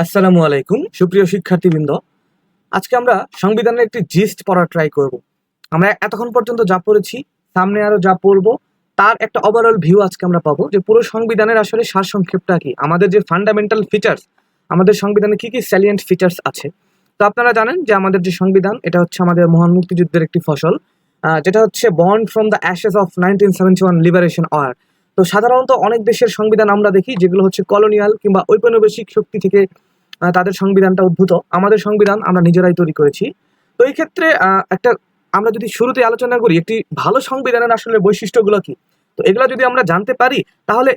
আসসালামু আলাইকুম সুপ্রিয় শিক্ষার্থীবৃন্দ। আজকে আমরা সংবিধানের একটি জিস্ট পড়ার ট্রাই করব। আমরা এতক্ষণ পর্যন্ত যা পড়েছি, সামনে আরো যা পড়বো, তার একটা ওভারঅল ভিউ আজকে আমরা পাবো যে পুরো সংবিধানের আসলে সারসংক্ষেপটা কি, আমাদের যে ফান্ডামেন্টাল ফিচার্স, আমাদের সংবিধানে কি কি স্যালিয়েন্ট ফিচার্স আছে। তো আপনারা জানেন যে আমাদের যে সংবিধান, এটা হচ্ছে আমাদের মহান মুক্তিযুদ্ধের একটি ফসল, যেটা হচ্ছে born from the ashes of 1971 liberation war. তো সাধারণত অনেক দেশের সংবিধান আমরা দেখি যেগুলো হচ্ছে কলোনিয়াল কিংবা ঔপনিবেশিক শক্তি থেকে তাদের সংবিধানটা উদ্ভূত। আমাদের সংবিধান আমরা নিজেরাই তৈরি করেছি। তো এই ক্ষেত্রে একটা আমরা যদি শুরুতে আলোচনা করি একটি ভালো সংবিধানের আসলে বৈশিষ্ট্যগুলো কি, তো এগুলো যদি আমরা জানতে পারি তাহলে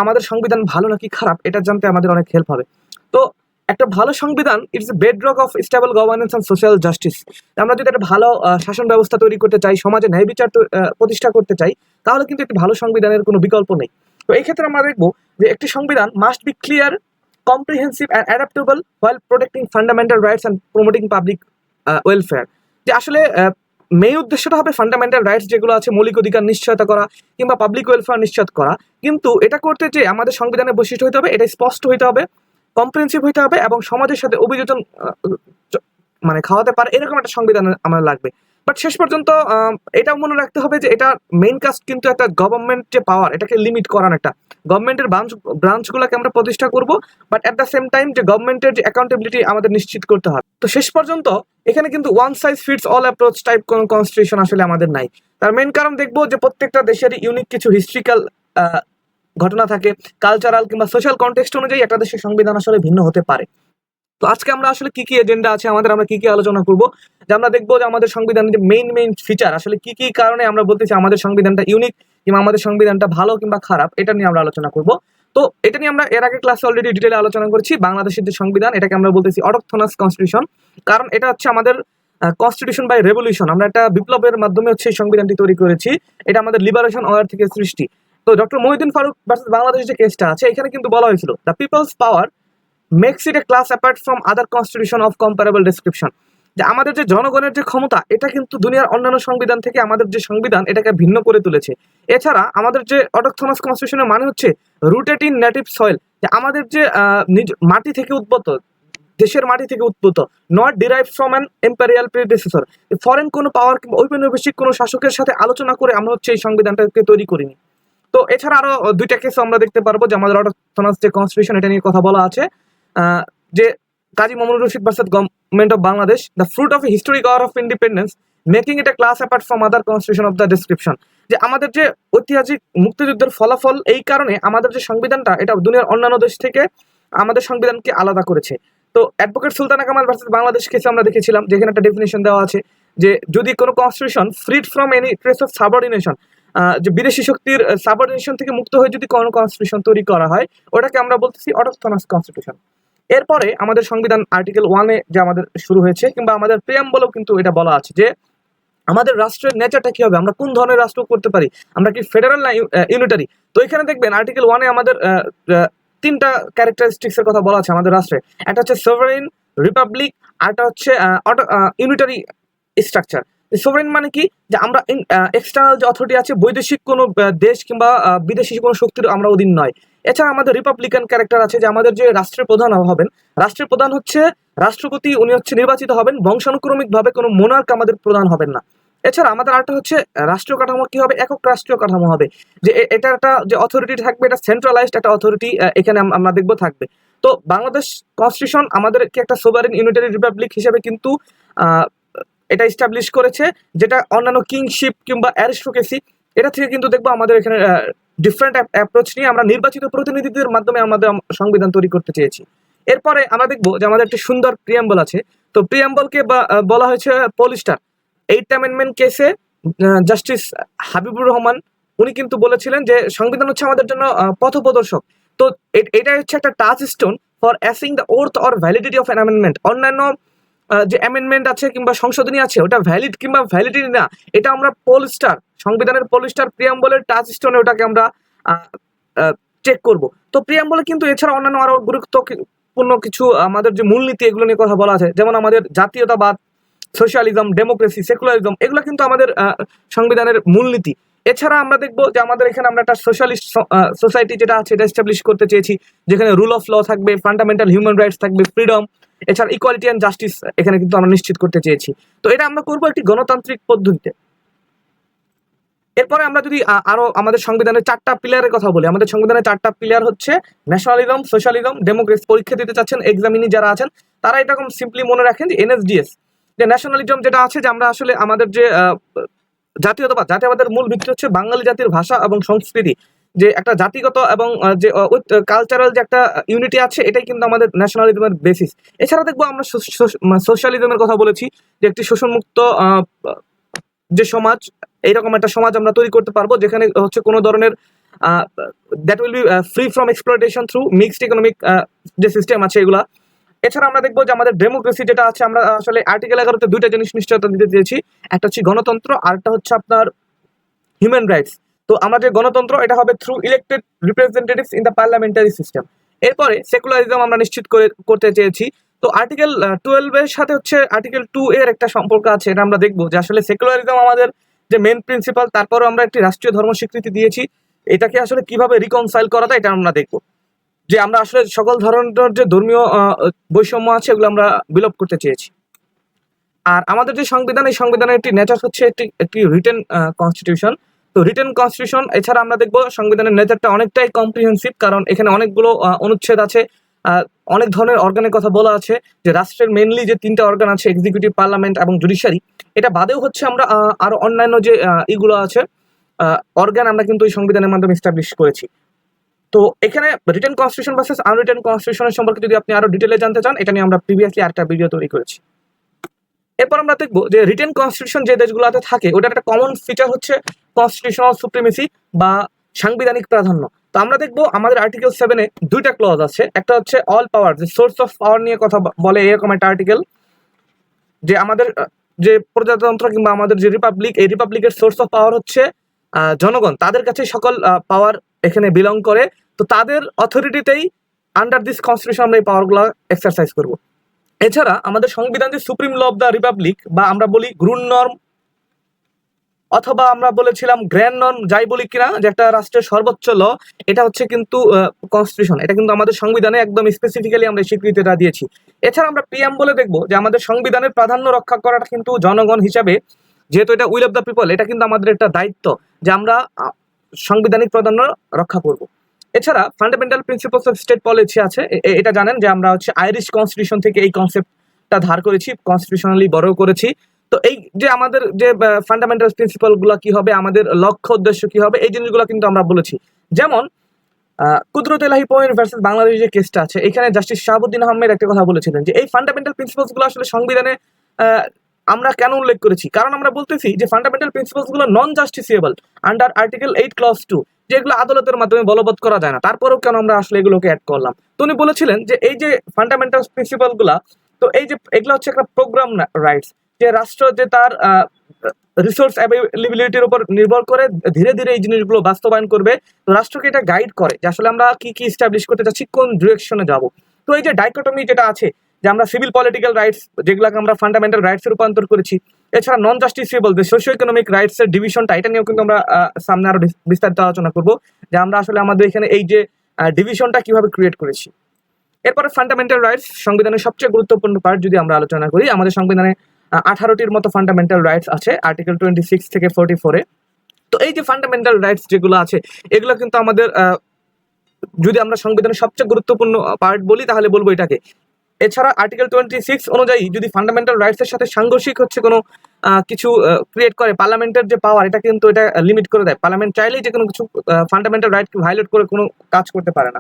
আমাদের সংবিধান ভালো নাকি খারাপ এটা জানতে আমাদের অনেক হেল্প হবে। তো একটা ভালো সংবিধান it's a bedrock of stable governance and social justice. আমরা যদি একটা ভালো শাসন ব্যবস্থা তৈরি করতে চাই, সমাজে ন্যায় বিচার প্রতিষ্ঠা করতে চাই, তাহলে কিন্তু একটি ভালো সংবিধানের কোনো বিকল্প নেই। তো এই ক্ষেত্রে আমরা দেখবো যে একটি সংবিধান must be clear, comprehensive and adaptable while protecting fundamental rights and promoting public welfare। যে আসলে মেইন উদ্দেশ্যটা হবে ফান্ডামেন্টাল রাইটস যেগুলো আছে, মৌলিক অধিকার নিশ্চয়তা করা কিংবা পাবলিক ওয়েলফেয়ার নিশ্চিত করা। কিন্তু এটা করতে যে আমাদের সংবিধানের বৈশিষ্ট্য হতে হবে, এটা স্পষ্ট হতে হবে, কম্প্রিহেন্সিভ হতে হবে এবং সমাজের সাথে অভিযোজন মানে খাওয়াতে পারে এরকম একটা সংবিধান আমার লাগবে। বাট শেষ পর্যন্ত এটাও মনে রাখতে হবে যে এটা মেইন কাজ কিন্তু একটা গভর্নমেন্ট যে পাওয়ার, এটাকে লিমিট করার, একটা গভর্নমেন্টের ব্রাঞ্চগুলোকে আমরা প্রতিষ্ঠা করব, but at the same time যে গভর্নমেন্টের যে অ্যাকাউন্টেবিলিটি আমাদের নিশ্চিত করতে হবে। তো শেষ পর্যন্ত এখানে কিন্তু one size fits all approach type কোনো কনস্টিটিউশন আসলে আমাদের নাই। তার মেইন কারণ দেখবো যে প্রত্যেকটা দেশের ইউনিক কিছু হিস্ট্রিক্যাল ঘটনা থাকে, কালচারাল কিংবা সোশ্যাল কনটেক্সট অনুযায়ী একটা দেশের সংবিধান আসলে ভিন্ন হতে পারে। তো আজকে আমরা আসলে কি কি এজেন্ডা আছে আমাদের, আমরা কি কি আলোচনা করব, যে আমরা দেখবো যে আমাদের সংবিধানের যে মেইন ফিচার আসলে কি কি কারণে আমরা বলতেছি আমাদের সংবিধানটা ইউনিক কিংবা আমাদের সংবিধানটা ভালো কিংবা খারাপ, এটা নিয়ে আমরা আলোচনা করব। তো এটা নিয়ে আমরা এর আগে ক্লাসে অলরেডি ডিটেলে আলোচনা করেছি। বাংলাদেশের যে সংবিধান, এটাকে আমরা বলতেছি অটোকথনাস কনস্টিটিউশন, কারণ এটা হচ্ছে আমাদের কনস্টিটিউশন বাই রেভলিউশন। আমরা একটা বিপ্লবের মাধ্যমে হচ্ছে এই সংবিধানটি তৈরি করেছি। এটা আমাদের লিবারেশন ওয়ার থেকে সৃষ্টি। তো ডক্টর মহিউদ্দিন ফারুক ভার্সেস বাংলাদেশ যে কেসটা আছে, এখানে কিন্তু বলা হয়েছিল the people's power makes it a class apart from other constitution of comparable description. যে আমাদের যে জনগণের যে ক্ষমতা, এটা কিন্তু দুনিয়ার অন্যান্য সংবিধান থেকে আমাদের যে সংবিধান এটাকে ভিন্ন করে তুলেছে। এছাড়া আমাদের যে অটোকথনাস কনস্টিটিউশনের মানে হচ্ছে রুটেড ইন নেটিভ সয়েল, যে আমাদের যে মাটি থেকে উদ্ভূত, দেশের মাটি থেকে উদ্ভূত, not derive from an imperial predecessor. Foreign কোনো পাওয়ার কিংবা ঔপনিবেশিক কোনো শাসকের সাথে আলোচনা করে আমরা হচ্ছে এই সংবিধানটাকে তৈরি করিনি। তো এছাড়া আরো দুইটা কেস আমরা দেখতে পারবো যে আমাদের অটোকথনাস যে কনস্টিটিউশন, এটা নিয়ে কথা বলা আছে, যে Kazi Mamunur Rashid versus government of Bangladesh, the fruit of historic war of independence making it a class apart from other constitution of the description. যে আমাদের যে ঐতিহাসিক মুক্তিযুদ্ধের ফলাফল, এই কারণে আমাদের যে সংবিধানটা এটা দুনিয়ার অন্যান্য দেশ থেকে আমাদের সংবিধানকে আলাদা করেছে। তো অ্যাডভোকেট সুলতানা কামাল ভার্সেস বাংলাদেশ কেসে আমরা দেখেছিলাম যেখানে একটা ডেফিনেশন দেওয়া আছে যে যদি কোনো constitution freed from any trace of subordination, যে বিদেশি শক্তির সাবঅর্ডিনেশন থেকে মুক্ত হয়ে যদি কোনো কনস্টিটিউশন তৈরি করা হয়, ওটাকে আমরা বলতেছি অটোকথনাস কনস্টিটিউশন। এরপরে আমাদের সংবিধান আর্টিকেল 1-এ যে আমাদের শুরু হয়েছে, কিংবা আমাদের প্রিয়াম্বলেও কিন্তু এটা বলা আছে যে আমাদের রাষ্ট্রের নেচারটা কি হবে, আমরা কোন ধরনের রাষ্ট্র করতে পারি, আমরা কি ফেডারেল না ইউনিটারি। তো এখানে দেখবেন আর্টিকেল 1-এ আমাদের তিনটা ক্যারেক্টারিস্টিক্স এর কথা বলা আছে আমাদের রাষ্ট্রে। একটা হচ্ছে সভারেন, রিপাবলিক, আর একটা হচ্ছে ইউনিটারি স্ট্রাকচার। সোভারেন মানে কি, যে আমরা এক্সটার্নাল যে অথরিটি আছে, বৈদেশিক কোনো দেশ কিংবা বিদেশি কোনো শক্তির আমরা অধীন নয়। এছাড়া আমাদের রিপাবলিকান ক্যারেক্টার আছে, যে আমাদের যে রাষ্ট্রের প্রধান হবেন, রাষ্ট্রের প্রধান হচ্ছে রাষ্ট্রপতি, উনি হচ্ছে নির্বাচিত হবেন, বংশানুক্রমিক ভাবে কোনো মোনার্ক আমাদের প্রধান হবেন না। এছাড়া আমাদের আরেকটা হচ্ছে রাষ্ট্রীয় কাঠামো কি হবে, একক রাষ্ট্রীয় কাঠামো হবে, যে এটা একটা যে অথরিটি থাকবে, এটা সেন্ট্রালাইজড একটা অথরিটি এখানে আমরা দেখবো থাকবে। তো বাংলাদেশ কনস্টিটিউশন আমাদেরকে একটা সোভারেন ইউনিটারি রিপাবলিক হিসেবে কিন্তু এটা এস্টাবলিশ করেছে, যেটা অন্যান্য কিংশিপ কিংবা অ্যারিস্টোক্রেসি এটা থেকে কিন্তু দেখবো আমাদের এখানে ডিফারেন্ট অ্যাপ্রোচ নিয়ে আমরা নির্বাচিত প্রতিনিধিদের মাধ্যমে আমাদের সংবিধান তৈরি করতে চেয়েছি। এরপরে আমরা দেখবো যে আমাদের একটি সুন্দর প্রিয়াম্বল আছে। তো প্রিয়াম্বলকে বলা হয়েছে পলিস্টার। 8th অ্যামেন্ডমেন্ট কেসে জাস্টিস হাবিবুর রহমান উনি কিন্তু বলেছিলেন যে সংবিধান হচ্ছে আমাদের জন্য পথপ্রদর্শক। তো এটা হচ্ছে একটা touch stone for async the worth or validity of an amendment. অন্যান্য যে অ্যামেন্ডমেন্ট আছে কিংবা সংশোধনী আছে, ওটা ভ্যালিড কিংবা ভ্যালিডিটি না, এটা আমরা পোলস্টার, সংবিধানের পোলস্টার প্রিয়াম্বলের টাচ স্টোনে ওটাকে আমরা চেক করব। তো প্রিয়াম্বলে কিন্তু এছাড়া অন্যান্য আরো গুরুত্বপূর্ণ কিছু আমাদের যে মূলনীতি, এগুলো নিয়ে কথা বলা আছে, যেমন আমাদের জাতীয়তাবাদ, সোশ্যালিজম, ডেমোক্রেসি, সেকুলারিজম, এগুলো কিন্তু আমাদের সংবিধানের মূলনীতি। এছাড়া আমরা দেখবো যে আমাদের এখানে আমরা একটা সোশ্যালিস্ট সোসাইটি যেটা আছে এটা এস্টাবলিশ করতে চেয়েছি, যেখানে রুল অফ ল থাকবে, ফান্ডামেন্টাল হিউম্যান রাইটস থাকবে, ফ্রিডম, এছাড়া ইকুয়ালিটি অ্যান্ড জাস্টিস এখানে কিন্তু আমরা নিশ্চিত করতে চেয়েছি। তো এটা আমরা করবো একটি গণতান্ত্রিক পদ্ধতিতে। এরপরে আমরা যদি আরো আমাদের সংবিধানের 4টা পিলারের কথা বলি, আমাদের সংবিধানের 4টা পিলার হচ্ছে ন্যাশনালিজম, সোশ্যালিজম, ডেমোক্রেসি। পরীক্ষা দিতে চাচ্ছেন এক্সামিনি যারা আছেন তারা এরকম সিম্পলি মনে রাখেন যে এনএসডিএস, যে ন্যাশনালিজম যেটা আছে, যে আমরা আসলে আমাদের যে জাতীয়তাবাদের মূল ভিত্তি হচ্ছে বাঙালি জাতির ভাষা এবং সংস্কৃতি, যে একটা জাতিগত এবং যে কালচারাল যে একটা ইউনিটি আছে, এটাই কিন্তু আমাদের ন্যাশনালিজমের বেসিস। এছাড়া দেখবো আমরা সোশ্যালিজমের কথা বলেছি, যে একটি শোষণমুক্ত যে সমাজ, এইরকম একটা সমাজ আমরা তৈরি করতে পারবো যেখানে হচ্ছে কোনো ধরনের that will be free from exploitation through mixed economic যে সিস্টেম আছে এগুলা। এছাড়া আমরা দেখবো যে আমাদের ডেমোক্রেসি যেটা আছে, আমরা আসলে আর্টিকেল 11-তে 2টা জিনিস নিশ্চয়তা দিতে চেয়েছি, একটা হচ্ছে গণতন্ত্র আর একটা হচ্ছে আপনার হিউম্যান রাইটস। তো আমরা যে গণতন্ত্র এটা হবে through elected representatives in the parliamentary system. এরপরে সেকুলারিজম আমরা নিশ্চিত করতে চেয়েছি। তো আর্টিকেল 12 এর সাথে হচ্ছে আর্টিকেল 2 এর একটা সম্পর্ক আছে, এটা আমরা দেখবো যে আসলে সেকুলারিজম আমাদের যে মেন প্রিন্সিপাল, তারপরও আমরা একটি রাষ্ট্রীয় ধর্ম স্বীকৃতি দিয়েছি, এটাকে আসলে কিভাবে রিকনসাইল করা যায় এটা আমরা দেখবো, যে আমরা আসলে সকল ধরনের যে ধর্মীয় বৈষম্য আছে এগুলো আমরা বিলোপ করতে চেয়েছি। আর আমাদের যে সংবিধান, এই সংবিধানের একটি নেচার হচ্ছে একটি রিটেন কনস্টিটিউশন। তো রিটেন কনস্টিটিউশন এছাড়া আমরা দেখবো সংবিধানের নেচারটা অনেকটাই কম্প্রিহেন্সিভ, কারণ এখানে অনেকগুলো অনুচ্ছেদ আছে, অনেক ধরনের অর্গানের কথা বলা আছে, যে রাষ্ট্রের মেনলি যে 3টা অর্গান আছে, এক্সিকিউটিভ, পার্লামেন্ট এবং জুডিশিয়ারি, এটা বাদেও হচ্ছে আমরা আরো অন্যান্য যে ইগুলো আছে অর্গান আমরা কিন্তু এই সংবিধানের মাধ্যমে এস্টাবলিশ করেছি। তো এখানে রিটেন কনস্টিটিউশন ভার্সেস আনরিটেন কনস্টিটিউশনের সম্পর্কে যদি আপনি আরো ডিটেলে জানতে চান, এটা নিয়ে আমরা প্রিভিয়াসলি আরেকটা ভিডিও তৈরি করেছি। এরপর আমরা দেখবো যে রিটেন কনস্টিটিউশন যে দেশগুলোতে থাকে ওটার একটা কমন ফিচার হচ্ছে কনস্টিটিউশনাল সুপ্রিমেসি বা সাংবিধানিক প্রাধান্য। তো আমরা দেখবো আমাদের আর্টিকেল 7-এ 2টা ক্লজ আছে, একটা হচ্ছে অল পাওয়ার, যে সোর্স অফ পাওয়ার নিয়ে কথা বলে এরকম একটা আর্টিকেল, যে আমাদের যে প্রজাতন্ত্র কিংবা আমাদের যে রিপাবলিক, এই রিপাবলিকের সোর্স অফ পাওয়ার হচ্ছে জনগণ, তাদের কাছে সকল পাওয়ার এখানে বিলং করে। তো তাদের অথরিটিতেই আন্ডার দিস কনস্টিটিউশন আমরা এই পাওয়ারগুলো এক্সারসাইজ করবো। এছাড়া আমাদের সংবিধান যে supreme law of the republic, বা আমরা বলি গ্রুন নর্ম, অথবা আমরা বলেছিলাম গ্র্যান্ড নর্ম, যাই বলি কিনা, যে একটা রাষ্ট্রের সর্বোচ্চ ল, এটা হচ্ছে কিন্তু কনস্টিটিউশন, এটা কিন্তু আমাদের সংবিধানে একদম স্পেসিফিক্যালি আমরা স্বীকৃতিটা দিয়েছি। এছাড়া আমরা প্রিয়াম্বলে দেখবো যে আমাদের সংবিধানের প্রাধান্য রক্ষা করাটা কিন্তু জনগণ হিসাবে, যেহেতু এটা উইল অফ দ্য পিপল, এটা কিন্তু আমাদের একটা দায়িত্ব যে আমরা সাংবিধানিক প্রাধান্য রক্ষা করব। এছাড়া fundamental principles of state policy আছে, এটা জানেন যে আমরা হচ্ছে আইরিশ কনস্টিটিউশন থেকে এই কনসেপ্টটা ধার করেছি, কনস্টিটিউশনালি বড় করেছি। তো এই যে আমাদের যে ফান্ডামেন্টাল প্রিন্সিপাল গুলো কি হবে, আমাদের লক্ষ্য উদ্দেশ্য কি হবে, এই জিনিসগুলো কিন্তু আমরা বলেছি। যেমন কুদরত এলাহি পয়েন্ট ভার্সেস বাংলাদেশ যে কেসটা আছে, এখানে জাস্টিস শাহাবুদ্দিন আহমেদ একটা কথা বলেছিলেন যে এই ফান্ডামেন্টাল প্রিন্সিপালস গুলো আসলে সংবিধানে আমরা কেন উল্লেখ করেছি, কারণ আমরা বলতেছি যে ফান্ডামেন্টাল প্রিন্সিপালস গুলো নন জাস্টিসিয়েবল আন্ডার আর্টিকেল 8 ক্লজ 2, যেগুলো আদালতের মাধ্যমে বলবৎ করা যায় না, তারপরেও কেন আমরা আসলে এগুলোকে অ্যাড করলাম। তো উনি বলেছিলেন যে এই যে ফান্ডামেন্টাল প্রিন্সিপাল গুলা, তো এই যে এগুলো হচ্ছে একটা প্রোগ্রাম রাইটস, যে রাষ্ট্র যে তার রিসোর্স অ্যাভেলেবিলিটির উপর নির্ভর করে ধীরে ধীরে এই জিনিসগুলো বাস্তবায়ন করবে। তো রাষ্ট্রকে এটা গাইড করে যে আসলে আমরা কি কি এস্টাবলিশ করতে চাচ্ছি, কোন ডিরেকশনে যাব। তো এই যে ডাইকোটমি যেটা আছে, যে আমরা সিভিল পলিটিক্যাল রাইটস যেগুলোকে আমরা ফান্ডামেন্টাল রাইটসে রূপান্তর করেছি, এছাড়া নন জাস্টিসিয়েবল যে সোশিও ইকোনমিক রাইটসের ডিভিশনটা, এটা নিয়েও কিন্তু আমরা সামনে আরো বিস্তারিত আলোচনা করবো, যে আমরা আসলে আমাদের এখানে এই যে ডিভিশনটা কিভাবে ক্রিয়েট করেছি। এরপরে ফান্ডামেন্টাল রাইটস, সংবিধানের সবচেয়ে গুরুত্বপূর্ণ পার্ট যদি আমরা আলোচনা করি, আমাদের সংবিধানে 18টির মতো ফান্ডামেন্টাল রাইটস আছে আর্টিকেল 26 থেকে 44-এ। তো এই যে ফান্ডামেন্টাল রাইটস যেগুলো আছে, এগুলো কিন্তু আমাদের যদি আমরা সংবিধানের সবচেয়ে গুরুত্বপূর্ণ পার্ট বলি তাহলে বলবো এটাকে। এছাড়া আর্টিকেল 26 অনুযায়ী যদি ফান্ডামেন্টাল রাইটস এর সাথে সাংঘর্ষিক হচ্ছে কোনো কিছু ক্রিয়েট করে, পার্লামেন্টের যে পাওয়ার এটা কিন্তু এটা লিমিট করে দেয়। পার্লামেন্ট চাইলেই যে কোনো কিছু ফান্ডামেন্টাল রাইটকে ভায়োলেট করে কোনো কাজ করতে পারে না।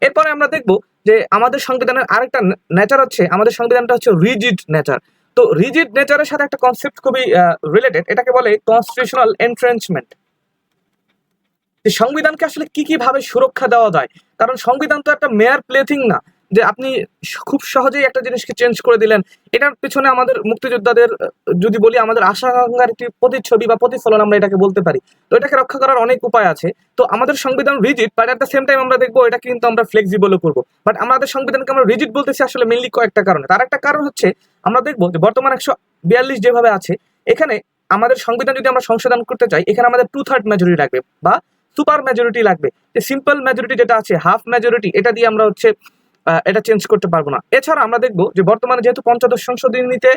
এরপরে আমরা দেখবো যে আমাদের সংবিধানের আরেকটা নেচার হচ্ছে, আমাদের সংবিধানটা হচ্ছে রিজিড নেচার। তো রিজিড নেচারের সাথে একটা কনসেপ্ট খুবই রিলেটেড, এটাকে বলে কনস্টিটিউশনাল এন্ট্রেঞ্চমেন্ট। যে সংবিধানকে আসলে কি কি ভাবে সুরক্ষা দেওয়া যায়, কারণ সংবিধান তো একটা মেয়ার প্লেথিং না যে আপনি খুব সহজেই একটা জিনিসকে চেঞ্জ করে দিলেন। এটার পিছনে আমাদের মুক্তিযোদ্ধাদের যদি বলি, আমাদের আশা আকাঙ্ক্ষার একটি প্রতিচ্ছবি বা প্রতিফলন আমরা এটাকে বলতে পারি। তো এটাকে রক্ষা করার অনেক উপায় আছে। তো আমাদের সংবিধান rigid, but at the same time আমরা দেখবো এটা কিন্তু আমরা ফ্লেক্সিবলও করবো। বাট আমাদের সংবিধানকে আমরা রিজিড বলতেছি আসলে মেনলি কয়েকটা কারণে। তার একটা কারণ হচ্ছে আমরা দেখবো যে বর্তমান 142 যেভাবে আছে, এখানে আমাদের সংবিধান যদি আমরা সংশোধন করতে চাই, এখানে আমাদের 2/3 মেজরিটি লাগবে বা সুপার মেজরিটি লাগবে। যে সিম্পল মেজরিটি যেটা আছে, হাফ মেজরিটি, এটা দিয়ে আমরা হচ্ছে এটা চেঞ্জ করতে পারবো না। এছাড়া আমরা দেখবো যে বর্তমানে যেহেতু পঞ্চদশ সংশোধনীতে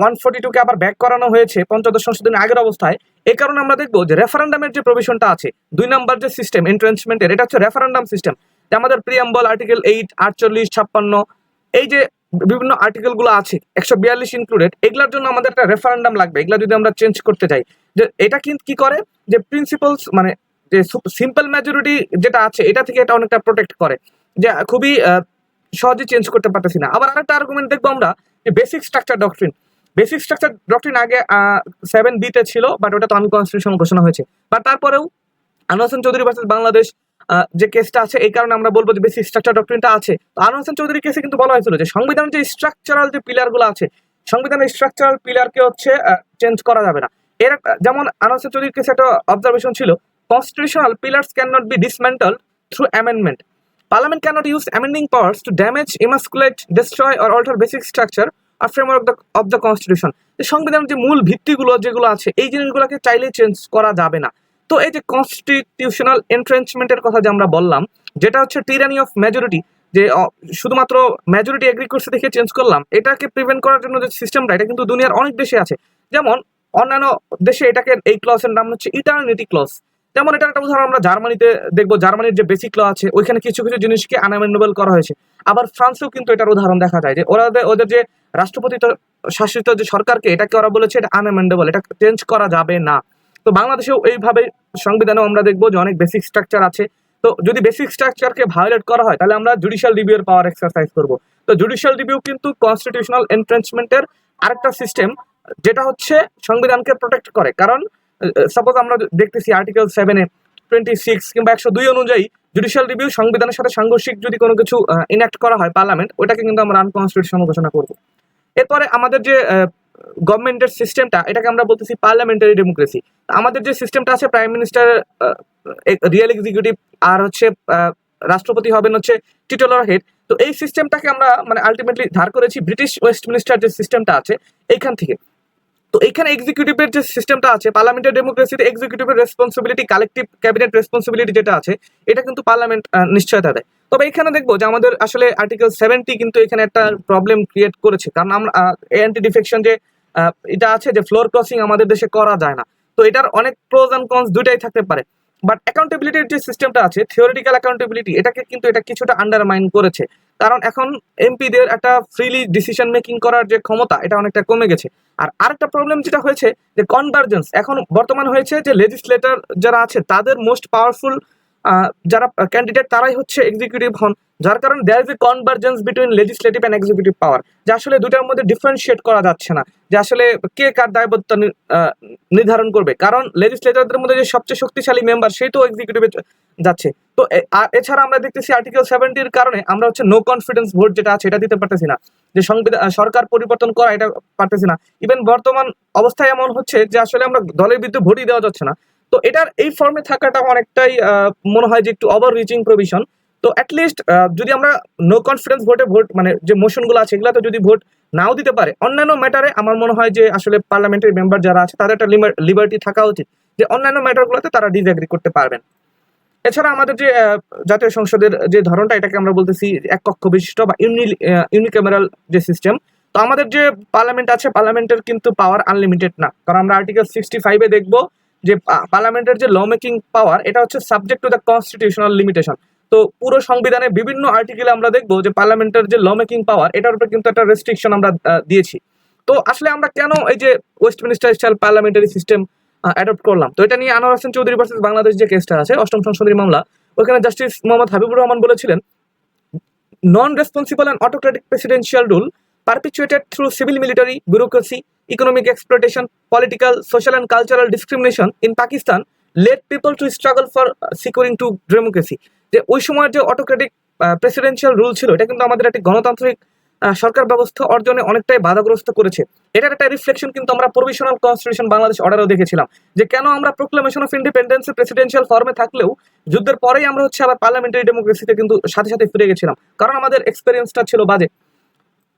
142 কে আবার ব্যাক করানো হয়েছে পঞ্চদশ সংশোধনী আগের অবস্থায়, এই কারণে আমরা দেখবো যে রেফারেন্ডামের যে প্রভিশনটা আছে, 2 নম্বর যে সিস্টেম এন্ট্রেন্সমেন্টের, এটা হচ্ছে রেফারেন্ডাম সিস্টেম। যে আমাদের প্রিয়াম্বল আর্টিকেল 8, 48, 56, এই যে বিভিন্ন আর্টিকেল গুলো আছে 142 ইনক্লুডেড, এগুলোর জন্য আমাদের একটা রেফারেন্ডাম লাগবে। এগুলা যদি আমরা চেঞ্জ করতে চাই, যে এটা কিন্তু কি করে, যে প্রিন্সিপালস মানে যে সিম্পল মেজরিটি যেটা আছে এটা থেকে এটা অনেকটা প্রোটেক্ট করে, যে খুবই সহজে চেঞ্জ করতে পারতেছি না। আবার আরেকটা আর্গুমেন্ট দেখবো আমরা, যে basic structure doctrine. Basic structure doctrine আগে 7B তে ছিল, বাট ওটা তো আনকনস্টিটিউশনাল ঘোষণা হয়েছে। বাট তারপরেও আনোয়ার হোসেন চৌধুরী ভার্সেস বাংলাদেশ যে কেসটা আছে, এই কারণে আমরা বলবো যে বেসিক স্ট্রাকচার ডক্ট্রিনটা আছে। তো আনোয়ার হোসেন চৌধুরী কেসে কিন্তু বলা হয়েছিল যে সংবিধানের যে স্ট্রাকচারাল যে পিলারগুলো আছে, সংবিধানের স্ট্রাকচারাল পিলারকে হচ্ছে চেঞ্জ করা যাবে না। এর যেমন আনোয়ার হোসেন চৌধুরীর কেসে একটা অবজারভেশন ছিল, constitutional pillars can not be dismantled through amendment. Parliament cannot use amending powers to damage, emasculate, destroy or alter basic structure or framework of the constitution. যে সংবিধানের যে মূল ভিত্তিগুলো যেগুলো আছে, এই জিনিসগুলোকে চাইলে চেঞ্জ করা যাবে না। তো এই যে কনস্টিটিউশনাল এন্ট্রেঞ্চমেন্টের কথা যে আমরা বললাম, যেটা হচ্ছে টিরানি অফ মেজরিটি, যে শুধুমাত্র মেজরিটি এগ্রি করছে দেখে চেঞ্জ করলাম, এটাকে প্রিভেন্ট করার জন্য যে সিস্টেমটা, এটা কিন্তু দুনিয়ার অনেক দেশে আছে। যেমন অন্যান্য দেশে এটাকে, এই ক্লজের নাম হচ্ছে ইটারনিটি ক্লজ। যেমন এটার একটা উদাহরণ আমরা জার্মানিতে দেখবো, জার্মানির যে বেসিক ল আছে ওইখানে কিছু কিছু জিনিসকে আনঅ্যামেন্ডেবল করা হয়েছে। আবার ফ্রান্সেও কিন্তু এটার উদাহরণ দেখা যায়, যে ওদের যে রাষ্ট্রপতি শাসিত যে সরকারকে, এটাকে ওরা বলেছে এটা আনঅ্যামেন্ডেবল, এটা চেঞ্জ করা যাবে না। তো বাংলাদেশেও এইভাবে সংবিধানেও আমরা দেখবো যে অনেক বেসিক স্ট্রাকচার আছে। তো যদি বেসিক স্ট্রাকচারকে ভায়োলেট করা হয়, তাহলে আমরা জুডিশিয়াল রিভিউ এর পাওয়ার এক্সারসাইজ করবো। তো জুডিশিয়াল রিভিউ কিন্তু কনস্টিটিউশনাল এন্ট্রেঞ্চমেন্টের আরেকটা সিস্টেম, যেটা হচ্ছে সংবিধানকে প্রোটেক্ট করে। কারণ সাপোজ আমরা দেখতেছি আর্টিকেল 7-এ 26 কিংবা 102 অনুযায়ী জুডিশিয়াল রিভিউ সংবিধানের সাথে সাংঘর্ষিক যদি কোনো কিছু ইনঅ্যাক্ট করা হয় পার্লামেন্ট, ওটাকে কিন্তু আমরা আনকনস্টিটিউশনাল ঘোষণা করবো। এরপরে আমাদের যে গভর্নমেন্টের সিস্টেমটা, এটাকে আমরা বলতেছি পার্লামেন্টারি ডেমোক্রেসি। আমাদের যে সিস্টেমটা আছে, প্রাইম মিনিস্টার রিয়েল এক্সিকিউটিভ, আর হচ্ছে রাষ্ট্রপতি হবেন হচ্ছে টিটলার হেড। তো এই সিস্টেমটাকে আমরা মানে আলটিমেটলি ধার করেছি ব্রিটিশ ওয়েস্টমিনিস্টার যে সিস্টেমটা আছে এইখান থেকে। তো এখানে এক্সিকিউটিভের যে সিস্টেমটা আছে, পার্লামেন্টের ডেমোক্রেসিতে এক্সিকিউটিভের রেসপন্সিবিলিটি, কালেকটিভ ক্যাবিনেট রেসপন্সিবিলিটি যেটা আছে, এটা কিন্তু পার্লামেন্ট নিশ্চয়তা দেয়। তবে এখানে দেখবো যে আমাদের আসলে আর্টিকেল 70 কিন্তু এখানে একটা প্রবলেম ক্রিয়েট করেছে। কারণ আমরা অ্যান্টি ডিফেকশন যে এটা আছে, যে ফ্লোর ক্রসিং আমাদের দেশে করা যায় না। তো এটার অনেক প্রোজ অ্যান্ড কনস দুইটাই থাকতে পারে। বাট অ্যাকাউন্টেবিলিটির যে সিস্টেমটা আছে, থিওরিটিক্যাল অ্যাকাউন্টেবিলিটি, এটাকে কিন্তু এটা কিছুটা আন্ডারমাইন করেছে। কারণ এখন এমপিদের একটা ফ্রিলি ডিসিশন মেকিং করার যে ক্ষমতা, এটা অনেকটা কমে গেছে। আর আরেকটা প্রবলেম যেটা হয়েছে, যে কনভার্জেন্স এখন বর্তমান হয়েছে, যে লেজিসলেটর যারা আছে তাদের মোস্ট পাওয়ারফুল যারা ক্যান্ডিডেট, তারাই হচ্ছে এক্সিকিউটিভ হন। যার কারণে there is a convergence between legislative and executive power, যে আসলে দুটার মধ্যে ডিফারেন্সিয়েট করা যাচ্ছে না, যে আসলে কে কার দায়বদ্ধ নির্ধারণ করবে। কারণ লেজিসলেটরদের মধ্যে যে সবচেয়ে শক্তিশালী মেম্বার, সেই তো এক্সিকিউটিভে যাচ্ছে। তো এছাড়া আমরা দেখতেছি আর্টিকেল 70-র কারণে আমরা হচ্ছে নো কনফিডেন্স ভোট যেটা আছে, এটা দিতে পারতেছি না, যে সরকার পরিবর্তন করা, এটা পারতেছি না। ইভেন বর্তমান অবস্থায় এমন হচ্ছে যে আসলে আমরা দলের বিরুদ্ধে ভোটই দেওয়া যাচ্ছে না। তো এটার এই ফর্মে থাকাটা অনেকটাই মনে হয় যে একটু ওভার রিচিং প্রভিশন। তো অ্যাটলিস্ট যদি আমরা নো কনফিডেন্স ভোটে ভোট মানে যে মোশনগুলো আছে, এগুলাতে যদি ভোট নাও দিতে পারে, অন্যান্য ম্যাটারে আমার মনে হয় যে আসলে পার্লামেন্টারি মেম্বার যারা আছে তাদের একটা লিবার্টি থাকা উচিত, যে অন্যান্য ম্যাটারগুলোতে তারা ডিসএগ্রি করতে পারবেন। এছাড়া আমাদের যে জাতীয় সংসদের যে ধরনটা, এটাকে আমরা বলতেছি এক কক্ষ বিশিষ্ট বা ইউনিক্যামেরাল যে সিস্টেম। তো আমাদের যে পার্লামেন্ট আছে, পার্লামেন্টের কিন্তু পাওয়ার আনলিমিটেড না। কারণ আমরা আর্টিকেল 65-এ দেখবো যে পার্লামেন্টের যে ল মেকিং পাওয়ার, এটা হচ্ছে subject to the constitutional limitation. তো পুরো সংবিধানে বিভিন্ন আর্টিকেলে আমরা দেখবো যে পার্লামেন্টের যে ল মেকিং পাওয়ার, এটার উপরে কিন্তু একটা রেস্ট্রিকশন আমরা দিয়েছি। তো আসলে আমরা কেন এই যে Westminster style parliamentary system adopt করলাম, তো এটা নিয়ে আনোয়ার হোসেন চৌধুরী ভার্সেস বাংলাদেশ যে কেসটা আছে, 8ম সংশোধনী মামলা, ওখানে জাস্টিস মোহাম্মদ হাবিবুর রহমান বলেছিলেন, non responsible and autocratic presidential rule perpetuated through civil military bureaucracy, economic exploitation, political, social and cultural discrimination in Pakistan led people to struggle for securing to democracy. যে ওই সময়ের যে অটোক্রেটিক প্রেসিডেন্সিয়াল রুল ছিল, এটা কিন্তু আমাদের একটি গণতান্ত্রিক সরকার ব্যবস্থা অর্জনে অনেকটাই বাধাগ্রস্ত করেছে। এটার একটা রিফ্লেকশন কিন্তু আমরা প্রভিশনাল কনস্টিটিউশন বাংলাদেশ অর্ডারেও দেখেছিলাম, যে কেন আমরা প্রোক্লামেশন অফ ইন্ডিপেন্ডেন্স প্রেসিডেন্সিয়াল ফর্মে থাকলেও যুদ্ধের পরেই আমরা হচ্ছে আবার পার্লামেন্টারি ডেমোক্রেসিতে কিন্তু সাথে সাথে ফিরে গেছিলাম, কারণ আমাদের এক্সপেরিয়েন্সটা ছিল বাজে।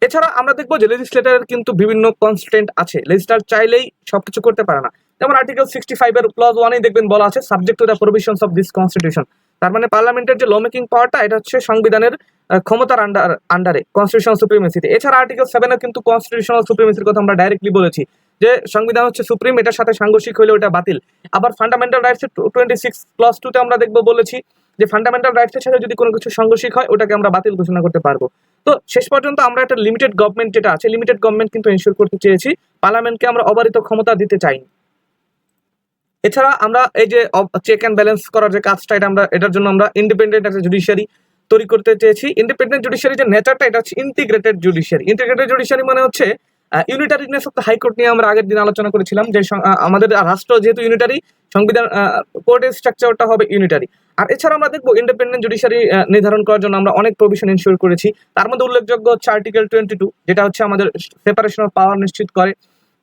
এছাড়া আমরা দেখবো যে লেজিসলেটরের কিন্তু বিভিন্ন কনস্ট্রেন্ট আছে, লেজিসলেটর চাইলেই সবকিছু করতে পারে না। যেমন আর্টিকেল 65 এর ক্লজ 1 দেখবেন বলা আছে subject to the provisions of this constitution. তার মানে পার্লামেন্টের যে ল মেকিং পাওয়ারটা এটা হচ্ছে সংবিধানের ক্ষমতার আন্ডারে কনস্টিটিউশনাল সুপ্রিমেসিতে। এছাড়া আর্টিকেল 7 এর কিন্তু কনস্টিটিউশনাল সুপ্রিমেসির কথা আমরা ডাইরেক্টলি বলেছি যে সংবিধান হচ্ছে সুপ্রিম, এটার সাথে সাংঘর্ষিক হলে ওটা বাতিল। আবার ফান্ডামেন্টাল রাইটস 26 ক্লজ 2 তে আমরা দেখবো বলেছি যে ফান্ডামেন্টাল রাইটসের সাথে যদি কোনো কিছু সাংঘর্ষিক হয় ওটাকে আমরা বাতিল ঘোষণা করতে পারবো। তো শেষ পর্যন্ত আমরা একটা লিমিটেড গভর্নমেন্ট যেটা আছে, লিমিটেড গভর্নমেন্ট কিন্তু এনশিওর করতে চেয়েছি, পার্লামেন্টকে আমরা অবারিত ক্ষমতা দিতে চাইনি। এছাড়া আমরা এই যে চেক অ্যান্ড ব্যালেন্স করার যে কাজটা এটা আমরা এটার জন্য আমরা ইন্ডিপেন্ডেন্ট একটা জুডিশিয়ারি তৈরি করতে চেয়েছি। ইন্ডিপেন্ডেন্ট জুডিশিয়ারি যে নেচারটা এটা হচ্ছে ইন্টিগ্রেটেড জুডিশিয়ারি। ইন্টিগ্রেটেড জুডিশিয়ারি মানে হচ্ছে ইউনিটারিনেস অফ দ্য হাইকোর্ট নিয়ে আমরা আগের দিন আলোচনা করেছিলাম যে আমাদের রাষ্ট্র যেহেতু ইউনিটারি, সংবিধান কোর্টের স্ট্রাকচারটা হবে ইউনিটারি। আর এছাড়া আমরা দেখবো ইন্ডিপেন্ডেন্ট জুডিশিয়ারি নির্ধারণ করার জন্য আমরা অনেক প্রভিশন ইনশিওর করেছি। তার মধ্যে উল্লেখযোগ্য হচ্ছে আর্টিকেল 22 যেটা হচ্ছে আমাদের সেপারেশন অফ পাওয়ার নিশ্চিত করে।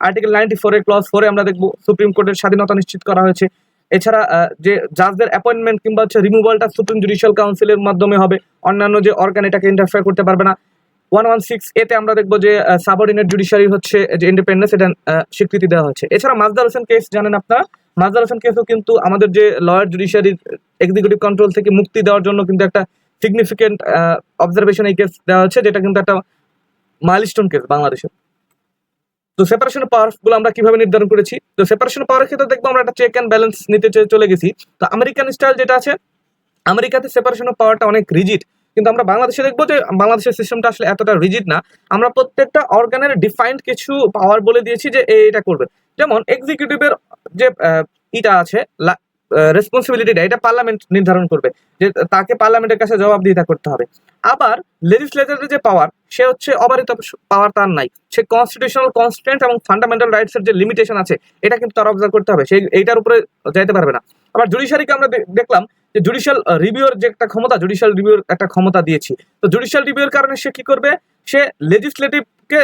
আর্টিকেল 94 এর ক্লজ 4 আমরা দেখবো সুপ্রিম কোর্টের স্বাধীনতা নিশ্চিত করা হয়েছে। এছাড়া যে জাজদের অ্যাপয়েন্টমেন্ট কিংবা হচ্ছে রিমুভালটা সুপ্রিম জুডিশিয়াল কাউন্সিলের মাধ্যমে হবে, অন্যান্য যে অর্গান এটাকে ইন্টারফেয়ার করতে পারবে না। 116 এতে আমরা দেখবো যে সাবঅর্ডিনেট জুডিশিয়ারি হচ্ছে যে ইন্ডিপেন্ডেন্স এটা স্বীকৃতি দেওয়া হচ্ছে। এছাড়া মাজদার হোসেন কেস জানেন আপনারা, মাজদার হোসেন কেসও কিন্তু আমাদের যে লয়ার জুডিশিয়ারির এক্সিকিউটিভ কন্ট্রোল থেকে মুক্তি দেওয়ার জন্য কিন্তু একটা সিগনিফিকেন্ট অবজারভেশন এই কেস দেওয়া হচ্ছে, যেটা কিন্তু একটা মাইলস্টোন কেস বাংলাদেশের। তো সেপারেশন পাওয়ার গুলো আমরা কিভাবে নির্ধারণ করেছি, তো সেপারেশন পাওয়ার ক্ষেত্রে দেখবো আমরা একটা চেক অ্যান্ড ব্যালেন্স নিতে চলে গেছি। তো আমেরিকান স্টাইল যেটা আছে, আমেরিকাতে সেপারেশন অফ পাওয়ারটা অনেক রিজিড, কিন্তু আমরা বাংলাদেশে দেখবো যে বাংলাদেশের সিস্টেমটা আসলে এতটা রিজিড না। আমরা প্রত্যেকটা অর্গানের ডিফাইন্ড কিছু পাওয়ার বলে দিয়েছি যে এটা করবে। যেমন এক্সিকিউটিভের যে ইটা আছে রেসপন্সিবিলিটিটা, এটা পার্লামেন্ট নির্ধারণ করবে যে তাকে পার্লামেন্টের কাছে জবাবদিহিতা করতে হবে। আবার লেজিসলেটরের যে পাওয়ার সে হচ্ছে অবারিত পাওয়ার তার নাই, সে কনস্টিটিউশনাল কনস্ট্রেন্ট এবং ফান্ডামেন্টাল রাইটস এর যে লিমিটেশন আছে এটা কিন্তু তার অবজার্ভ করতে হবে, সেই এইটার উপরে যাইতে পারবে না। আবার জুডিশিয়ারিকে আমরা দেখলাম যে জুডিশিয়াল রিভিউর যে একটা ক্ষমতা, জুডিশিয়াল রিভিউর একটা ক্ষমতা দিয়েছি। তো জুডিশিয়াল রিভিউর কারণে সে কি করবে, সে লেজিসলেটিভকে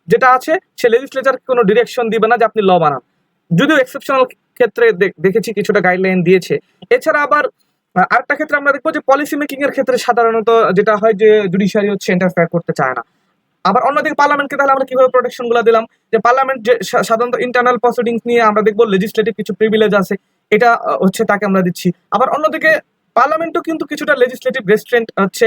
যেটা আছে সে লেজিসলেচারকে কোনো ডিরেকশন দিবে না যে আপনি ল বানান, যদিও এক্সেপশনাল ক্ষেত্রে দেখেছি কিছুটা গাইডলাইন দিয়েছে। এছাড়া আবার আরেকটা ক্ষেত্রে আমরা দেখবো যে পলিসি মেকিং এর ক্ষেত্রে সাধারণত যেটা হয় যে জুডিশিয়ারি হচ্ছে ইন্টারফেয়ার করতে চায় না। আবার অন্যদিকে পার্লামেন্টকে তাহলে আমরা কিভাবে প্রোটেকশন গুলো দিলাম, যে পার্লামেন্ট যে সাধারণত ইন্টারনাল প্রসিডিংস নিয়ে আমরা দেখবো লেজিসলেটিভ কিছু প্রিভিলেজ আছে, এটা হচ্ছে তাকে আমরা দিচ্ছি। আবার অন্যদিকে পার্লামেন্টও কিন্তু কিছুটা লেজিসলেটিভ রেস্ট্রেন্ট হচ্ছে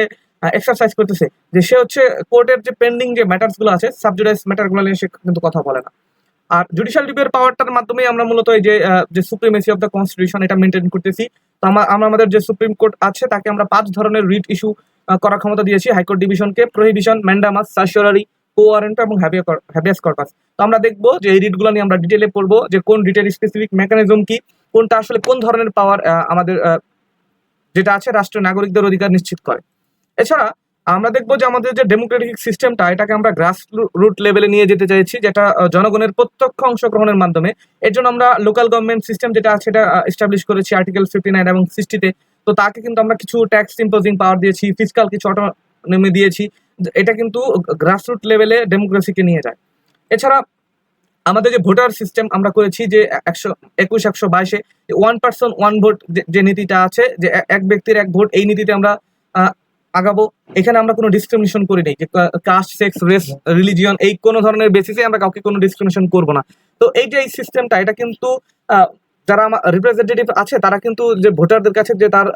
এক্সারসাইজ করতেছে, যে সে হচ্ছে কোর্টের যে পেন্ডিং যে ম্যাটার্স গুলো আছে সাবজুডিস ম্যাটার গুলো নিয়ে সে কিন্তু কথা বলে না। আর জুডিশিয়াল রিভিউর পাওয়ারটার মাধ্যমে আমরা মূলত এই যে সুপ্রিমেসি অফ দ্য কনস্টিটিউশন এটা মেনটেন করতেছি। তো আমাদের যে সুপ্রিম কোর্ট আছে তাকে আমরা 5 ধরনের রিট ইস্যু করার ক্ষমতা দিয়েছি হাইকোর্ট ডিভিশনকে: প্রহিবিশন, ম্যান্ডামাস, সার্সিওরারি, কোয়ারেন্ট এবং হ্যাবিয়াস কর্পাস। তো আমরা দেখবো যে এই রিটগুলো নিয়ে আমরা ডিটেলে পড়বো যে কোন রিটের স্পেসিফিক মেকানিজম কি, কোনটা আসলে কোন ধরনের পাওয়ার আমাদের যেটা আছে রাষ্ট্রের নাগরিকদের অধিকার নিশ্চিত করে। এছাড়া আমরা দেখবো যে আমাদের যে ডেমোক্রেটিক সিস্টেমটা এটাকে আমরা গ্রাস রুট লেভেলে নিয়ে যেতে চাইছি, যেটা জনগণের প্রত্যক্ষ অংশগ্রহণের মাধ্যমে। এর জন্য আমরা লোকাল গভর্নমেন্ট সিস্টেম যেটা আছে এটা এস্টাবলিশ করেছি আর্টিকেল 59 এবং 60-তে। তো তাকে কিন্তু আমরা কিছু ট্যাক্স ইম্পোজিং পাওয়ার দিয়েছি, ফিসকাল কিছু অটোনমি দিয়েছি, এটা কিন্তু গ্রাস রুট লেভেলে ডেমোক্রেসিকে নিয়ে যায়। এছাড়া আমাদের যে ভোটার সিস্টেম আমরা করেছি যে 121-122-এ 1 পার্সন 1 ভোট যে নীতিটা আছে, যে এক ব্যক্তির এক ভোট, এই নীতিতে আমরা আগাবো। এখানে আমরা কোনো ডিসক্রিমিনেশন করি নাই, যে কাস্ট, সেক্স, রেস, রিলিজিয়ন এই কোনো ধরনের বেসিসে আমরা কাউকে কোনো ডিসক্রিমিনেশন করব না। তো এই যে এই সিস্টেমটা এটা কিন্তু যারা আমার রিপ্রেজেন্টেটিভ আছে তারা কিন্তু যে ভোটারদের কাছে যে তার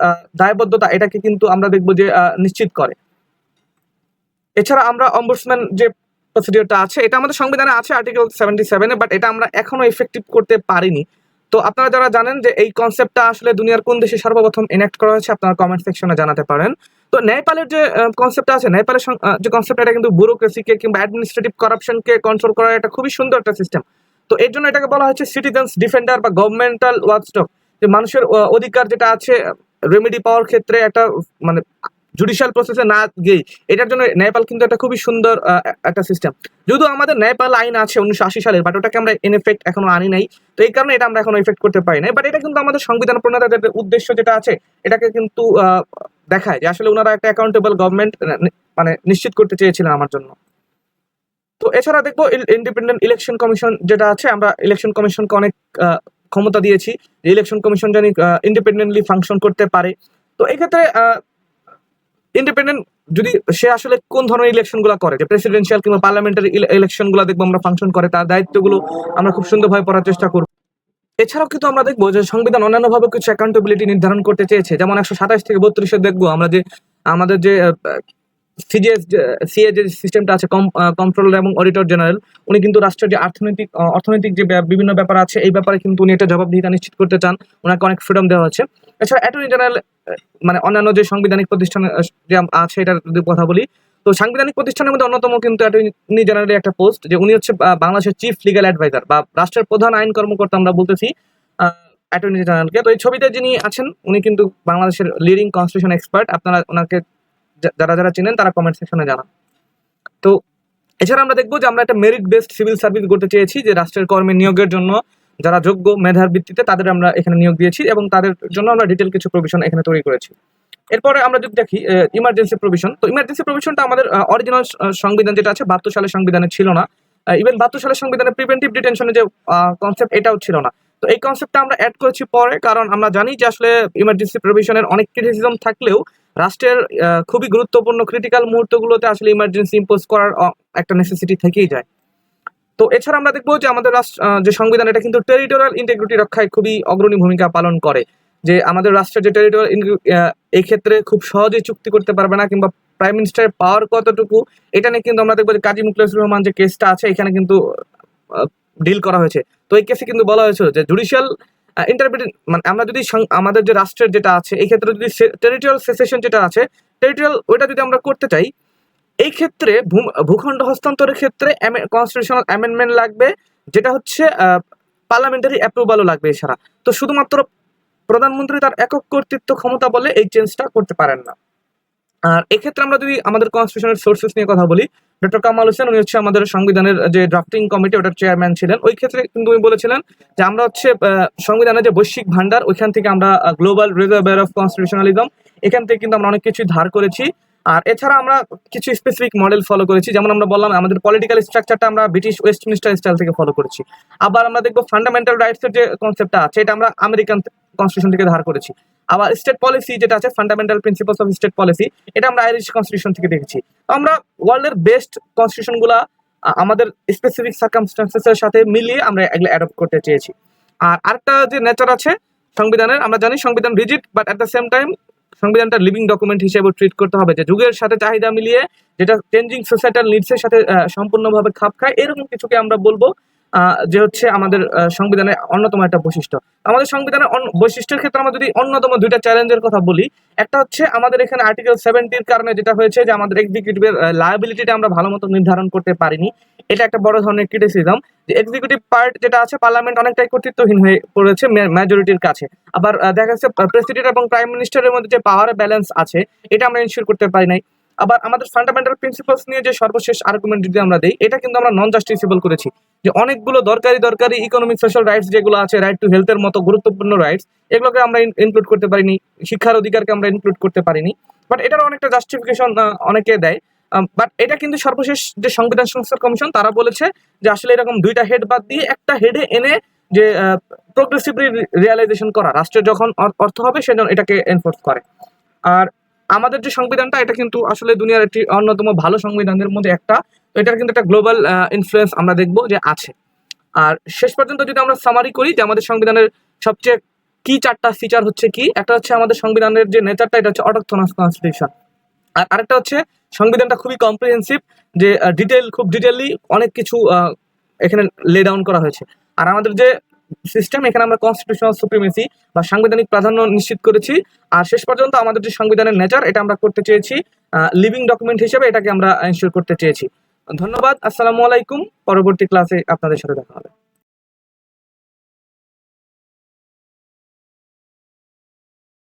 দায়বদ্ধতা এটাকে কিন্তু আমরা দেখবো যে নিশ্চিত করে। এছাড়া আমরা অম্বুডসম্যান যে প্রসিডিওরটা আছে এটা আমাদের সংবিধানে আছে আর্টিকেল 77-এ, বাট এটা আমরা এখনো এফেক্টিভ করতে পারিনি। তো আপনারা যারা জানেন যে এই কনসেপ্টটা আসলে দুনিয়ার কোন দেশে সর্বপ্রথম এনাক্ট করা হয়েছে আপনারা কমেন্ট সেকশনে জানাতে পারেন। তো নেপালের যে কনসেপ্টটা আছে, নেপালের যে কনসেপ্ট এটা কিন্তু ব্যুরোক্রেসিকে কিংবা অ্যাডমিনিস্ট্রেটিভ কারাপশনকে কন্ট্রোল করার একটা খুবই সুন্দর একটা সিস্টেম। তো এর জন্য এটাকে বলা হচ্ছে সিটিজেন্স ডিফেন্ডার বা গভর্নমেন্টাল ওয়াচডগ, যে মানুষের অধিকার যেটা আছে রেমেডি পাওয়ার ক্ষেত্রে একটা মানে জুডিশিয়াল প্রসেসে না গিয়ে, এটার জন্য নেপাল কিন্তু একটা খুবই সুন্দর একটা সিস্টেম। যদিও আমাদের নেপাল আইন আছে 1980 সালের, বাট ওটাকে আমরা ইন এফেক্ট এখনো আনি নাই, তো এই কারণে এটা আমরা এখনো এফেক্ট করতে পারি নাই। বাট এটা কিন্তু আমাদের সংবিধান প্রণেতাদের উদ্দেশ্য যেটা আছে এটাকে কিন্তু দেখায় যে আসলে ওনারা একটা অ্যাকাউন্টেবল গভর্নমেন্ট মানে নিশ্চিত করতে চেয়েছিলেন আমার জন্য। তো এছাড়া দেখবো ইন্ডিপেন্ডেন্ট ইলেকশন কমিশন যেটা আছে, আমরা ইলেকশন কমিশনকে অনেক ক্ষমতা দিয়েছি যে ইলেকশন কমিশন জানি ইন্ডিপেন্ডেন্টলি ফাংশন করতে পারে। তো এই ক্ষেত্রে ইন্ডিপেন্ডেন্ট যদি সে আসলে কোন ধরনের ইলেকশনগুলো করে, যে প্রেসিডেন্সিয়াল কিংবা পার্লামেন্টারি ইলেকশনগুলো দেখবো আমরা ফাংশন করে, তার দায়িত্বগুলো আমরা খুব সুন্দরভাবে পড়ার চেষ্টা করব। এছাড়াও কিন্তু আমরা দেখবো যে সংবিধান অন্যান্যভাবে কিছু অ্যাকাউন্টেবিলিটি নির্ধারণ করতে চেয়েছে, যেমন 127 থেকে 32 দেখবো আমরা যে আমাদের যে সিজিএস সিএ যে সিস্টেমটা আছে, কন্ট্রোলার এবং অডিটর জেনারেল, উনি কিন্তু রাষ্ট্রের যে অর্থনৈতিক যে বিভিন্ন ব্যাপার আছে এই ব্যাপারে কিন্তু উনি এটা জবাবদিহিতা নিশ্চিত করতে চান, ওনাকে অনেক ফ্রিডম দেওয়া হচ্ছে। এছাড়া অ্যাটর্নি জেনারেল মানে অন্যান্য যে সাংবিধানিক প্রতিষ্ঠান যে আছে এটার যদি কথা বলি, তো সাংবিধানিক প্রতিষ্ঠানের মধ্যে অন্যতম কিন্তু অ্যাটর্নি জেনারেলের একটা পোস্ট, যে উনি হচ্ছে বাংলাদেশের চিফ লিগ্যাল অ্যাডভাইজার বা রাষ্ট্রের প্রধান আইন কর্মকর্তা আমরা বলতেছি অ্যাটর্নি জেনারেলকে। তো এই ছবিতে যিনি আছেন উনি কিন্তু বাংলাদেশের লিডিং কনস্টিটিউশন এক্সপার্ট। আপনারা ওনাকে যারা যারা চিনেন তারা কমেন্ট সেকশনে জানান। তো এছাড়া আমরা দেখবো যে আমরা একটা মেরিট বেসড সিভিল সার্ভিস করতে চেয়েছি, যে রাষ্ট্রের কর্মে নিয়োগের জন্য যারা যোগ্য মেধার ভিত্তিতে তাদের আমরা এখানে নিয়োগ দিয়েছি এবং তাদের জন্য আমরা ডিটেল কিছু প্রভিশন এখানে তৈরি করেছি। এরপরে আমরা যদি দেখি ইমার্জেন্সি প্রভিশন, তো ইমার্জেন্সি প্রভিশনটা আমাদের অরিজিনাল সংবিধান যেটা আছে 72 সালের সংবিধানে ছিল না। ইভেন 72 সালের সংবিধানে প্রিভেন্টিভ ডিটেনশনের যে কনসেপ্ট এটাও ছিল না। তো এই কনসেপ্টটা আমরা অ্যাড করেছি পরে, কারণ আমরা জানি যে আসলে ইমার্জেন্সি প্রভিশনের অনেক ক্রিটিসিজম থাকলেও রাষ্ট্রের খুবই গুরুত্বপূর্ণ ক্রিটিক্যাল মুহূর্তগুলোতে আসলে ইমার্জেন্সি ইম্পোজ করার একটা নেসেসিটি থেকেই যায়। তো এছাড়া আমরা দেখবো যে আমাদের যে সংবিধান এটা কিন্তু টেরিটোরিয়াল ইন্টিগ্রিটি রক্ষায় খুবই অগ্রণী ভূমিকা পালন করে, যে আমাদের রাষ্ট্রের যে টেরিটোরিয়াল এই ক্ষেত্রে খুব সহজেই চুক্তি করতে পারবে না, কিংবা প্রাইম মিনিস্টারের পাওয়ার কতটুকু এটা নিয়ে কিন্তু আমরা দেখবো যে কাজী মুখলেসুর রহমান যে কেসটা আছে এখানে কিন্তু ডিল করা হয়েছে। তো এই কেসে কিন্তু বলা হয়েছিল যে জুডিশিয়াল ইন্টারপ্রিটেশন মানে আমরা যদি আমাদের যে রাষ্ট্রের যেটা আছে এই ক্ষেত্রে যদি টেরিটোরিয়াল সেসেশন যেটা আছে টেরিটোরিয়াল ওইটা যদি আমরা করতে চাই, এই ক্ষেত্রে ভূখণ্ড হস্তান্তরের ক্ষেত্রে কনস্টিটিউশনাল অ্যামেন্ডমেন্ট লাগবে, যেটা হচ্ছে পার্লামেন্টারি অ্যাপ্রুভালও লাগবে। এছাড়া তো শুধুমাত্র প্রধানমন্ত্রী তার একক কর্তৃত্ব ক্ষমতা বলে এই চেঞ্জটা করতে পারেন না। আর এক্ষেত্রে আমরা যদি আমাদের কনস্টিটিউশনের সোর্সেস নিয়ে কথা বলি, ডক্টর কামাল হোসেন উনি হচ্ছে আমাদের সংবিধানের যে ড্রাফটিং কমিটি ওটার চেয়ারম্যান ছিলেন। ওই ক্ষেত্রে কিন্তু উনি বলেছিলেন যে আমরা হচ্ছে সংবিধানের যে বৈশ্বিক ভান্ডার ওইখান থেকে আমরা গ্লোবাল রিজার্ভার অফ কনস্টিটিউশনালিজম এখান থেকে কিন্তু আমরা অনেক কিছু ধার করেছি। আর এছাড়া আমরা কিছু স্পেসিফিক মডেল ফলো করেছি, যেমন আমরা বললাম আমাদের পলিটিক্যাল স্ট্রাকচারটা আমরা ব্রিটিশ ওয়েস্টমিনিস্টার স্টাইল থেকে ফলো করেছি। আবার আমরা দেখবো ফান্ডামেন্টাল রাইটসের যে কনসেপ্টটা আছে এটা আমরা আমেরিকান কনস্টিটিউশন থেকে ধার করেছি। আবার স্টেট পলিসি যেটা আছে fundamental principles of state policy এটা আমরা আইরিশ কনস্টিটিউশন থেকে দেখেছি। আমরা ওয়ার্ল্ডের বেস্ট কনস্টিটিউশন গুলা আমাদের স্পেসিফিক সার্কামস্টান্সেসের সাথে মিলিয়ে আমরা এগুলো অ্যাডপ্ট করতে চেয়েছি। আর আরেকটা যে নেচার আছে সংবিধানের, আমরা জানি সংবিধান rigid, but at the same time সংবিধানটা লিভিং ডকুমেন্ট হিসেবে ট্রিট করতে হবে, যে যুগের সাথে চাহিদা মিলিয়ে যেটা চেঞ্জিং সোসাইটাল নিডসের সাথে সম্পূর্ণভাবে খাপ খায়, এরকম কিছুকে আমরা বলবো যে হচ্ছে আমাদের সংবিধানের অন্যতম একটা বৈশিষ্ট্য। আমাদের সংবিধানের বৈশিষ্ট্যের ক্ষেত্রে আমরা যদি অন্যতম দুইটা চ্যালেঞ্জের কথা বলি, একটা হচ্ছে আমাদের এখানে আর্টিকেল 70 কারণে যেটা হয়েছে যে আমাদের এক্সিকিউটিভের লায়াবিলিটিটা আমরা ভালো মতো নির্ধারণ করতে পারিনি। এটা একটা বড় ধরনের ক্রিটিসিজম, যে এক্সিকিউটিভ পার্ট যেটা আছে পার্লামেন্ট অনেকটাই কর্তৃত্বহীন হয়ে পড়েছে মেজরিটির কাছে। আবার দেখা যাচ্ছে প্রেসিডেন্ট এবং প্রাইম মিনিস্টারের মধ্যে যে পাওয়ার ব্যালেন্স আছে এটা আমরা এনশিওর করতে পারি নাই। আবার আমাদের ফান্ডামেন্টাল প্রিন্সিপালস নিয়ে যে সর্বশেষ আর্গুমেন্ট যদি আমরা দিই, এটা কিন্তু আমরা নন জাস্টিসেবল করেছি, যে অনেকগুলো দরকারি ইকোনমিক সোশ্যাল রাইটস যেগুলো আছে, রাইট টু হেলথের মতো গুরুত্বপূর্ণ রাইটস, এগুলোকে আমরা ইনক্লুড করতে পারিনি, শিক্ষার অধিকারকে আমরা ইনক্লুড করতে পারিনি। বাট এটার অনেকটা জাস্টিফিকেশন অনেকে দেয়। বাট এটা কিন্তু সর্বশেষ যে সংবিধান সংস্কার কমিশন তারা বলেছে যে আসলে এরকম দুইটা হেড বাদ দিয়ে একটা হেডে এনে যে প্রোগ্রেসিভলি রিয়ালাইজেশন করা, রাষ্ট্রের যখন অর্থ হবে সেজন্য এটাকে এনফোর্স করে। আর আমাদের যে সংবিধানটা এটা কিন্তু আসলে দুনিয়ার একটি অন্যতম ভালো সংবিধানের মধ্যে একটা, তো এটার কিন্তু একটা গ্লোবাল ইনফ্লুয়েন্স আমরা দেখবো যে আছে। আর শেষ পর্যন্ত যদি আমরা সামারি করি যে আমাদের সংবিধানের সবচেয়ে কি 4টা ফিচার হচ্ছে কি, একটা হচ্ছে আমাদের সংবিধানের যে নেচারটা এটা হচ্ছে অটোথনস কনস্টিটিউশন, আর আরেকটা হচ্ছে সংবিধানটা খুবই কম্প্রিহেন্সিভ, যে খুব ডিটেইলি অনেক কিছু এখানে লে ডাউন করা হয়েছে। আর আমাদের যে সিস্টেম এখানে আমরা কনস্টিটিউশনাল সুপ্রিমেসি বা সাংবিধানিক প্রাধান্য নিশ্চিত করেছি। আর শেষ পর্যন্ত আমাদের যে সংবিধানের নেচার এটা আমরা করতে চেয়েছি লিভিং ডকুমেন্ট হিসেবে, এটাকে আমরা এনশিওর করতে চেয়েছি। ধন্যবাদ, আসসালামু আলাইকুম। পরবর্তী ক্লাসে আপনাদের সাথে দেখা হবে।